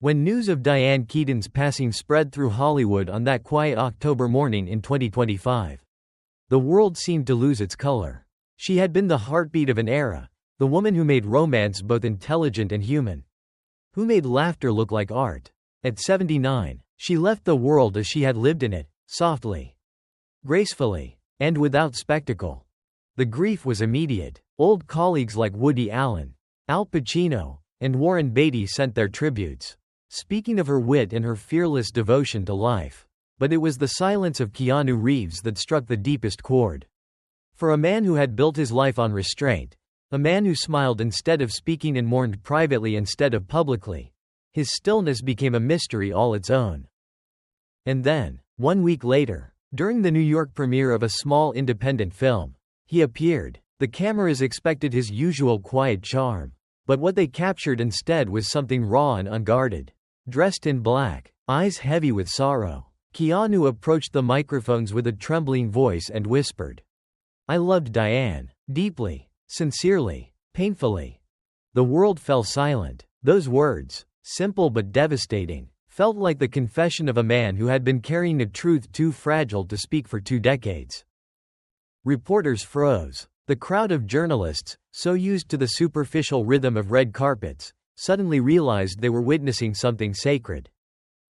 When news of Diane Keaton's passing spread through Hollywood on that quiet October morning in 2025, the world seemed to lose its color. She had been the heartbeat of an era, the woman who made romance both intelligent and human, who made laughter look like art. At 79, she left the world as she had lived in it, softly, gracefully, and without spectacle. The grief was immediate. Old colleagues like Woody Allen, Al Pacino, and Warren Beatty sent their tributes, speaking of her wit and her fearless devotion to life. But it was the silence of Keanu Reeves that struck the deepest chord. For a man who had built his life on restraint, a man who smiled instead of speaking and mourned privately instead of publicly, his stillness became a mystery all its own. And then, 1 week later, during the New York premiere of a small independent film, he appeared. The cameras expected his usual quiet charm, but what they captured instead was something raw and unguarded. Dressed in black, eyes heavy with sorrow, Keanu approached the microphones with a trembling voice and whispered, "I loved Diane, deeply, sincerely, painfully." The world fell silent. Those words, simple but devastating, felt like the confession of a man who had been carrying a truth too fragile to speak for 2 decades. Reporters froze. The crowd of journalists, so used to the superficial rhythm of red carpets, suddenly realized they were witnessing something sacred.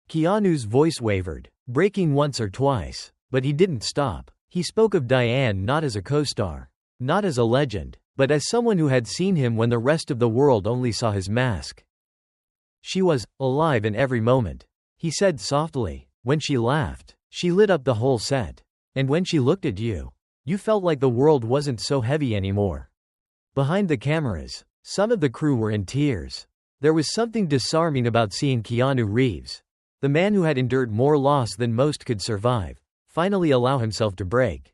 Keanu's voice wavered, breaking once or twice, but he didn't stop. He spoke of Diane not as a co-star, not as a legend, but as someone who had seen him when the rest of the world only saw his mask. She was alive in every moment, he said softly. When she laughed, she lit up the whole set. And when she looked at you, you felt like the world wasn't so heavy anymore. Behind the cameras, some of the crew were in tears. There was something disarming about seeing Keanu Reeves, the man who had endured more loss than most could survive, finally allow himself to break.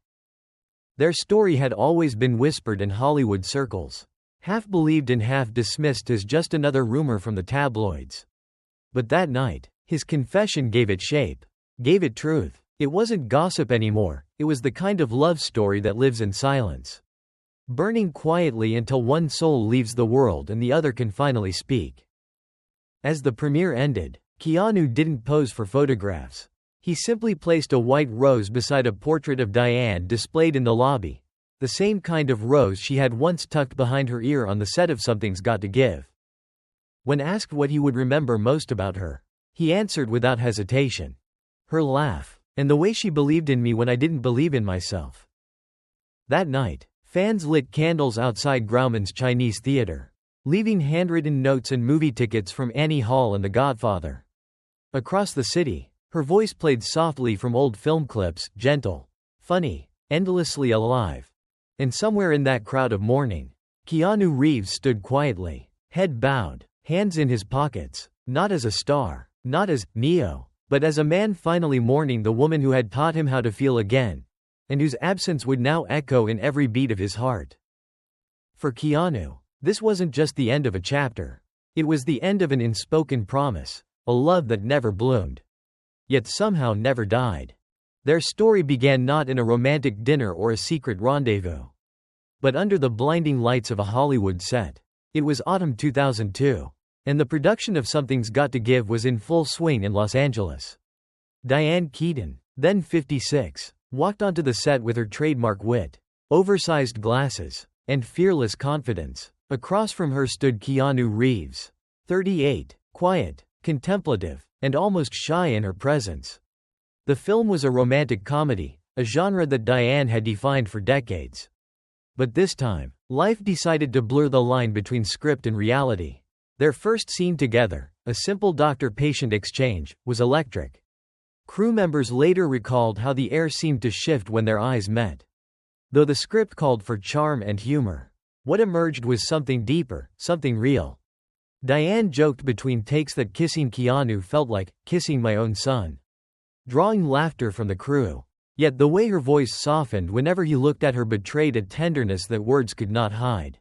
Their story had always been whispered in Hollywood circles, half believed and half dismissed as just another rumor from the tabloids. But that night, his confession gave it shape, gave it truth. It wasn't gossip anymore, it was the kind of love story that lives in silence, burning quietly until one soul leaves the world and the other can finally speak. As the premiere ended, Keanu didn't pose for photographs. He simply placed a white rose beside a portrait of Diane displayed in the lobby, the same kind of rose she had once tucked behind her ear on the set of Something's Got to Give. When asked what he would remember most about her, he answered without hesitation, "Her laugh, and the way she believed in me when I didn't believe in myself." That night, fans lit candles outside Grauman's Chinese Theater, leaving handwritten notes and movie tickets from Annie Hall and The Godfather. Across the city, her voice played softly from old film clips, gentle, funny, endlessly alive. And somewhere in that crowd of mourning, Keanu Reeves stood quietly, head bowed, hands in his pockets, not as a star, not as Neo, but as a man finally mourning the woman who had taught him how to feel again, and whose absence would now echo in every beat of his heart. For Keanu, this wasn't just the end of a chapter. It was the end of an unspoken promise, a love that never bloomed, yet somehow never died. Their story began not in a romantic dinner or a secret rendezvous, but under the blinding lights of a Hollywood set. It was autumn 2002, and the production of Something's Got to Give was in full swing in Los Angeles. Diane Keaton, then 56, walked onto the set with her trademark wit, oversized glasses, and fearless confidence. Across from her stood Keanu Reeves, 38, quiet, contemplative, and almost shy in her presence. The film was a romantic comedy, a genre that Diane had defined for decades. But this time, life decided to blur the line between script and reality. Their first scene together, a simple doctor-patient exchange, was electric. Crew members later recalled how the air seemed to shift when their eyes met. Though the script called for charm and humor, what emerged was something deeper, something real. Diane joked between takes that kissing Keanu felt like kissing my own son, drawing laughter from the crew. Yet the way her voice softened whenever he looked at her betrayed a tenderness that words could not hide.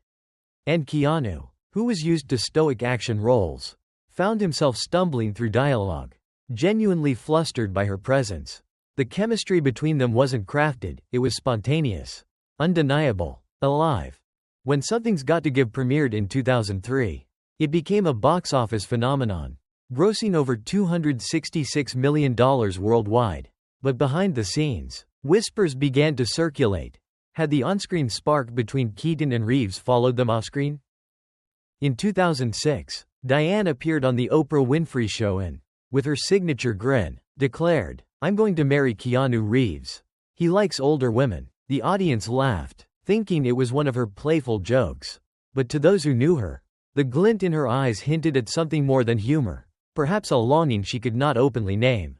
And Keanu, who was used to stoic action roles, found himself stumbling through dialogue, genuinely flustered by her presence. The chemistry between them wasn't crafted, it was spontaneous, undeniable, alive. When Something's Got to Give premiered in 2003, it became a box office phenomenon, grossing over $266 million worldwide. But behind the scenes, whispers began to circulate. Had the on-screen spark between Keaton and Reeves followed them off-screen? In 2006, Diane appeared on The Oprah Winfrey Show and, with her signature grin, declared, "I'm going to marry Keanu Reeves. He likes older women." The audience laughed, thinking it was one of her playful jokes. But to those who knew her, the glint in her eyes hinted at something more than humor, perhaps a longing she could not openly name.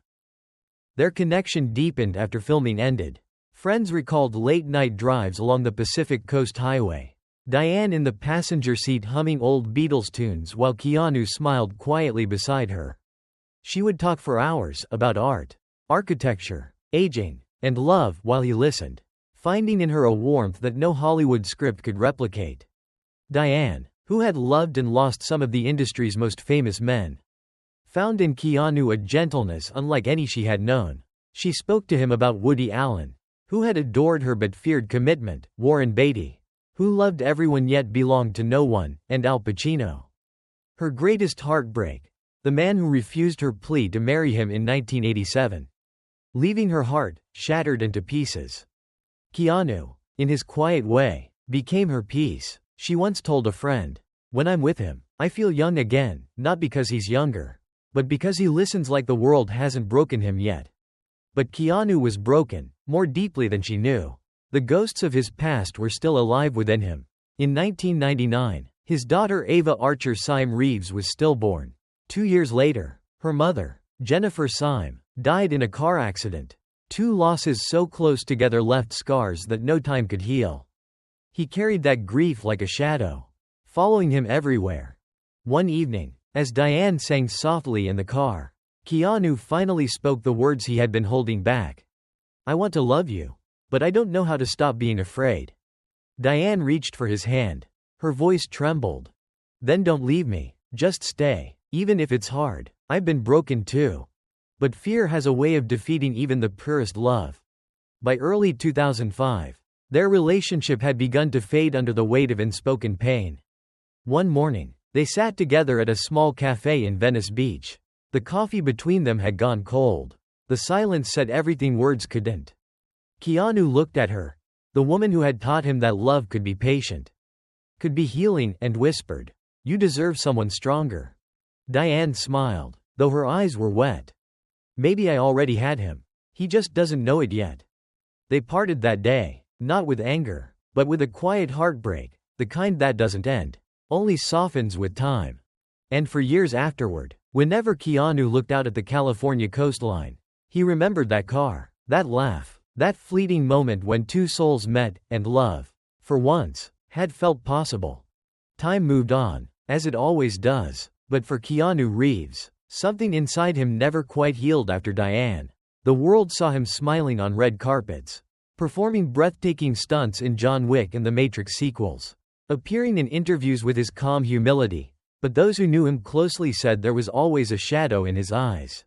Their connection deepened after filming ended. Friends recalled late-night drives along the Pacific Coast Highway, Diane in the passenger seat humming old Beatles tunes while Keanu smiled quietly beside her. She would talk for hours about art, architecture, aging, and love while he listened, finding in her a warmth that no Hollywood script could replicate. Diane, who had loved and lost some of the industry's most famous men, found in Keanu a gentleness unlike any she had known. She spoke to him about Woody Allen, who had adored her but feared commitment, Warren Beatty, who loved everyone yet belonged to no one, and Al Pacino. Her greatest heartbreak, the man who refused her plea to marry him in 1987, leaving her heart shattered into pieces. Keanu, in his quiet way, became her peace. She once told a friend, "When I'm with him, I feel young again, not because he's younger, but because he listens like the world hasn't broken him yet." But Keanu was broken, more deeply than she knew. The ghosts of his past were still alive within him. In 1999, his daughter Ava Archer Syme Reeves was stillborn. 2 years later, her mother, Jennifer Syme, died in a car accident. Two losses so close together left scars that no time could heal. He carried that grief like a shadow, following him everywhere. One evening, as Diane sang softly in the car, Keanu finally spoke the words he had been holding back. "I want to love you, but I don't know how to stop being afraid." Diane reached for his hand. Her voice trembled. "Then don't leave me, just stay, even if it's hard. I've been broken too. But fear has a way of defeating even the purest love." By early 2005, their relationship had begun to fade under the weight of unspoken pain. One morning, they sat together at a small cafe in Venice Beach. The coffee between them had gone cold. The silence said everything words couldn't. Keanu looked at her, the woman who had taught him that love could be patient, could be healing, and whispered, "You deserve someone stronger." Diane smiled, though her eyes were wet. "Maybe I already had him. He just doesn't know it yet." They parted that day, not with anger, but with a quiet heartbreak, the kind that doesn't end, only softens with time. And for years afterward, whenever Keanu looked out at the California coastline, he remembered that car, that laugh, that fleeting moment when two souls met, and love, for once, had felt possible. Time moved on, as it always does, but for Keanu Reeves, something inside him never quite healed after Diane. The world saw him smiling on red carpets, performing breathtaking stunts in John Wick and the Matrix sequels, appearing in interviews with his calm humility, but those who knew him closely said there was always a shadow in his eyes.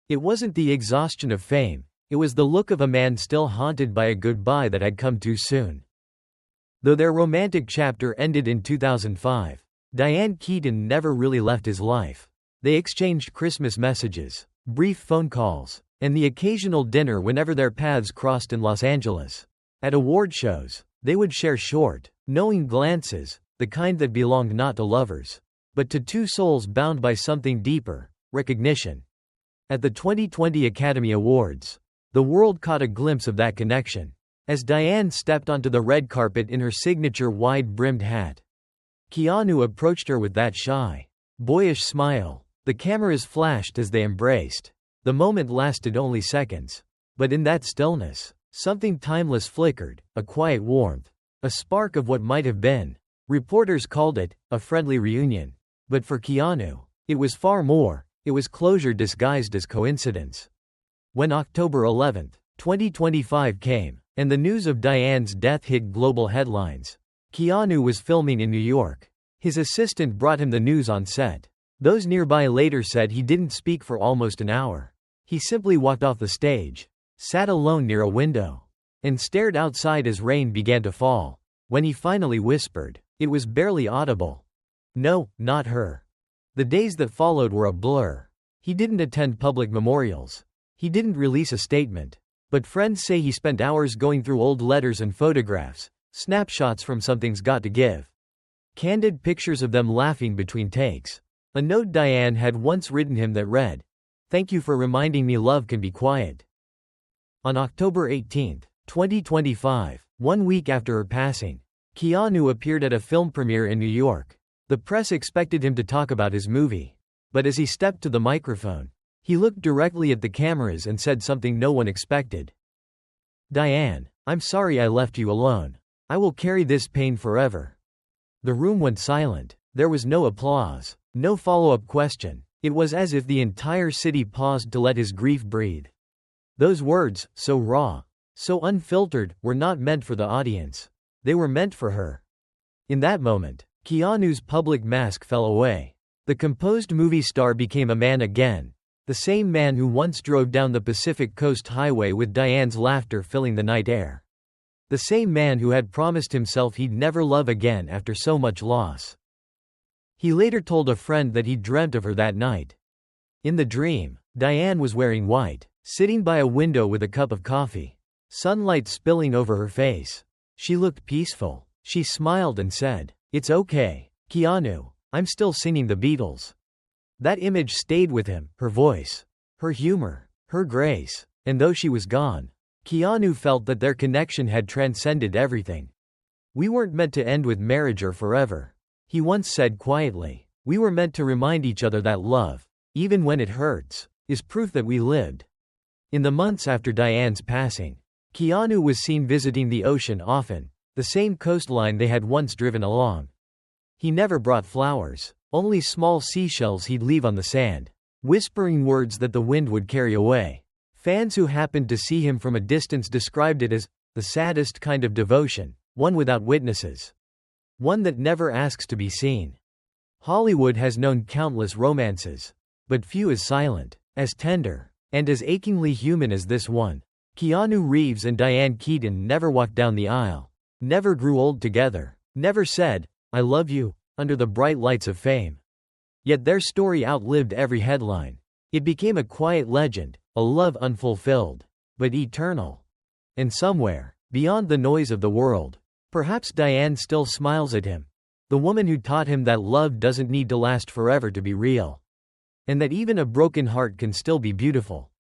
It wasn't the exhaustion of fame, it was the look of a man still haunted by a goodbye that had come too soon. Though their romantic chapter ended in 2005, Diane Keaton never really left his life. They exchanged Christmas messages, brief phone calls, and the occasional dinner whenever their paths crossed in Los Angeles. At award shows, they would share short, knowing glances, the kind that belonged not to lovers, but to two souls bound by something deeper, recognition. At the 2020 Academy Awards, the world caught a glimpse of that connection, as Diane stepped onto the red carpet in her signature wide-brimmed hat. Keanu approached her with that shy, boyish smile. The cameras flashed as they embraced. The moment lasted only seconds. But in that stillness, something timeless flickered, a quiet warmth, a spark of what might have been. Reporters called it a friendly reunion. But for Keanu, it was far more. It was closure disguised as coincidence. When October 11, 2025 came, and the news of Diane's death hit global headlines, Keanu was filming in New York. His assistant brought him the news on set. Those nearby later said he didn't speak for almost an hour. He simply walked off the stage, sat alone near a window, and stared outside as rain began to fall. When he finally whispered, it was barely audible. "No, not her." The days that followed were a blur. He didn't attend public memorials. He didn't release a statement. But friends say he spent hours going through old letters and photographs, snapshots from Something's Got to Give. Candid pictures of them laughing between takes. A note Diane had once written him that read, "Thank you for reminding me love can be quiet." On October 18, 2025, 1 week after her passing, Keanu appeared at a film premiere in New York. The press expected him to talk about his movie. But as he stepped to the microphone, he looked directly at the cameras and said something no one expected. "Diane, I'm sorry I left you alone. I will carry this pain forever." The room went silent. There was no applause, no follow-up question. It was as if the entire city paused to let his grief breathe. Those words, so raw, so unfiltered, were not meant for the audience. They were meant for her. In that moment, Keanu's public mask fell away. The composed movie star became a man again, the same man who once drove down the Pacific Coast Highway with Diane's laughter filling the night air. The same man who had promised himself he'd never love again after so much loss. He later told a friend that he dreamt of her that night. In the dream, Diane was wearing white, sitting by a window with a cup of coffee, sunlight spilling over her face. She looked peaceful. She smiled and said, "It's okay, Keanu, I'm still singing the Beatles." That image stayed with him, her voice, her humor, her grace, and though she was gone, Keanu felt that their connection had transcended everything. "We weren't meant to end with marriage or forever," he once said quietly. "We were meant to remind each other that love, even when it hurts, is proof that we lived." In the months after Diane's passing, Keanu was seen visiting the ocean often, the same coastline they had once driven along. He never brought flowers, only small seashells he'd leave on the sand, whispering words that the wind would carry away. Fans who happened to see him from a distance described it as the saddest kind of devotion, one without witnesses, one that never asks to be seen. Hollywood has known countless romances, but few as silent, as tender, and as achingly human as this one. Keanu Reeves and Diane Keaton never walked down the aisle, never grew old together, never said, "I love you," under the bright lights of fame. Yet their story outlived every headline. It became a quiet legend, a love unfulfilled, but eternal. And somewhere, beyond the noise of the world, perhaps Diane still smiles at him, the woman who taught him that love doesn't need to last forever to be real, and that even a broken heart can still be beautiful.